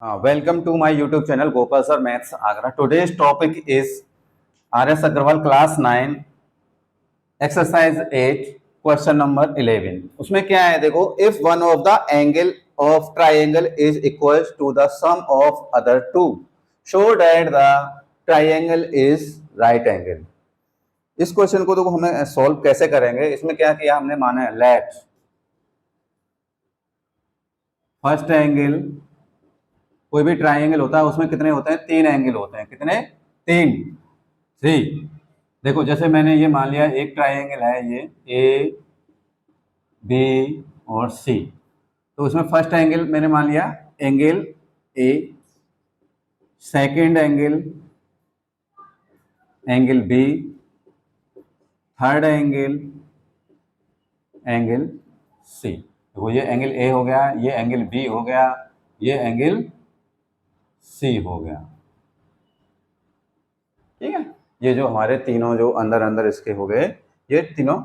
Welcome to my YouTube channel Gopal Sir Maths Agra. Today's topic is RS Agarwal Class 9 Exercise 8 Question number 11. उसमें क्या है देखो, if one of the angle of triangle is equal to the sum of other two, show that the triangle is right angle. इस question को देखो हमें solve कैसे करेंगे। इसमें क्या किया हमने, माना है लेट फर्स्ट एंगल, कोई भी ट्राइंगल होता है उसमें कितने होते हैं, 3 एंगल होते हैं। कितने? 3, 3। देखो जैसे मैंने ये मान लिया एक ट्राइंगल है, ये ए बी और सी, तो उसमें फर्स्ट एंगल मैंने मान लिया angle A, second angle angle B, third angle angle C. देखो ये एंगल ए हो गया, ये एंगल बी हो गया, ये एंगल सी हो गया। ठीक है, ये जो हमारे तीनों जो अंदर अंदर इसके हो गए, ये तीनों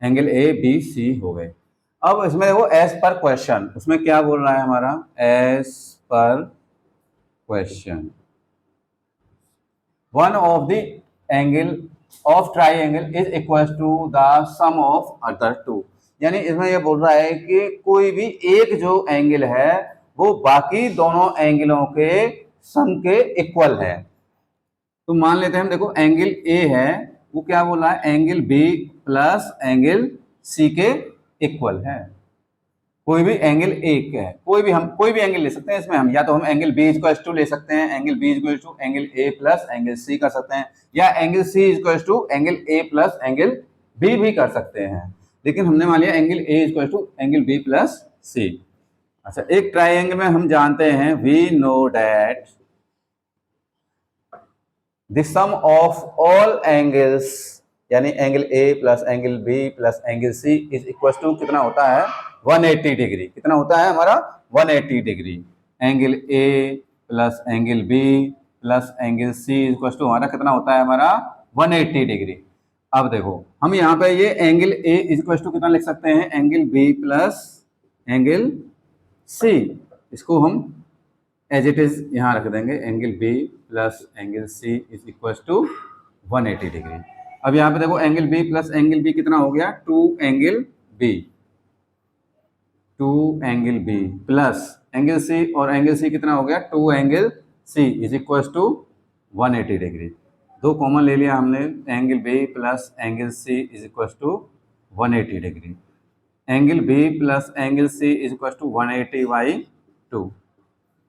एंगल ए बी सी हो गए। अब इसमें देखो एज पर क्वेश्चन, उसमें क्या बोल रहा है हमारा, as per question one of the angle of triangle is equal to the sum of other two. यानी इसमें ये बोल रहा है कि कोई भी एक जो एंगल है वो बाकी दोनों एंगलों के सम के इक्वल है। तो मान लेते हैं हम, देखो एंगल ए है, वो क्या बोल रहा है, angle B plus angle C के इक्वल है। कोई भी एंगल ए का है, कोई भी एंगल ले सकते हैं इसमें हम, या तो हम एंगल बी इक्वल टू ले सकते हैं, angle B equal to angle A plus angle C कर सकते हैं, या angle C equal to angle A plus angle B भी कर सकते हैं। लेकिन हमने मान लिया angle A equal to angle B plus C. अच्छा, एक ट्राइंगल में हम जानते हैं, we know that the sum of all angles, यानी angle A plus angle B plus angle C is equal to कितना होता है, 180 डिग्री। कितना होता है हमारा, 180 degree. Angle A plus angle B plus angle C is equal to हमारा कितना होता है, हमारा 180 डिग्री। अब देखो हम यहाँ पे ये angle A is equal to कितना लिख सकते हैं, angle B plus angle C, इसको हम एज इट इज यहाँ रख देंगे, angle B plus angle C is equal to 180 degree. अब यहाँ पे देखो angle B plus angle B कितना हो गया, 2 angle B, 2 angle B plus angle C, और एंगल सी कितना हो गया, 2 angle C is equal to 180 degree. दो कॉमन ले लिया हमने, angle B plus angle C is equal to 180 degree. Angle B plus angle C is equal to 180 by 2,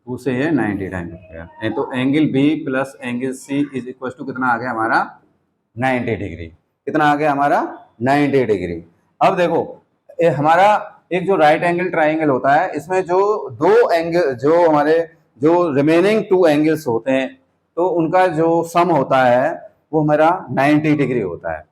2 से ये 90 टाइम हो गया। तो angle B plus angle C is equal to कितना आ गया हमारा, 90 डिग्री। कितना आ गया हमारा, 90 डिग्री। अब देखो हमारा एक जो राइट एंगल ट्राइंगल होता है, इसमें जो दो एंगल, जो हमारे जो रिमेनिंग 2 एंगल्स होते हैं, तो उनका जो सम होता है वो हमारा 90 डिग्री होता है।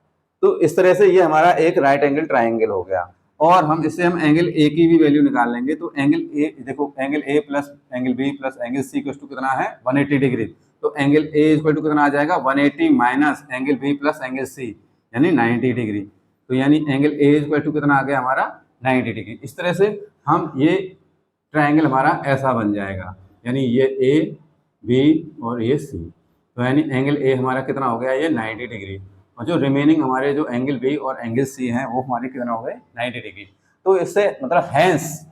तो इस तरह से ये हमारा एक राइट एंगल ट्राइंगल हो गया। और हम इससे हम एंगल ए की भी वैल्यू निकाल लेंगे। तो एंगल ए, देखो angle A plus angle B plus angle C equal to कितना है, 180 डिग्री। तो एंगल ए इक्वल टू कितना आ जाएगा, 180 minus angle B plus angle C, यानी 90 डिग्री। तो यानी एंगल ए इक्वल टू कितना आ गया हमारा, 90 डिग्री। इस तरह से हम ये ट्राइंगल हमारा ऐसा बन जाएगा, यानी ये ए बी और ये सी। तो यानी एंगल ए हमारा कितना हो गया, ये 90 डिग्री, और जो रिमेनिंग हमारे जो एंगल बी और एंगल सी हैं वो हमारे कितना हो गए, 90 डिग्री। तो इससे मतलब hence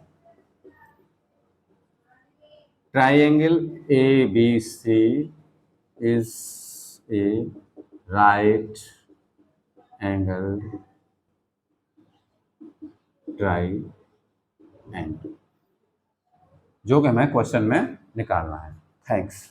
triangle A B C is a right angle triangle, जो कि हमें क्वेश्चन में निकालना है। थैंक्स।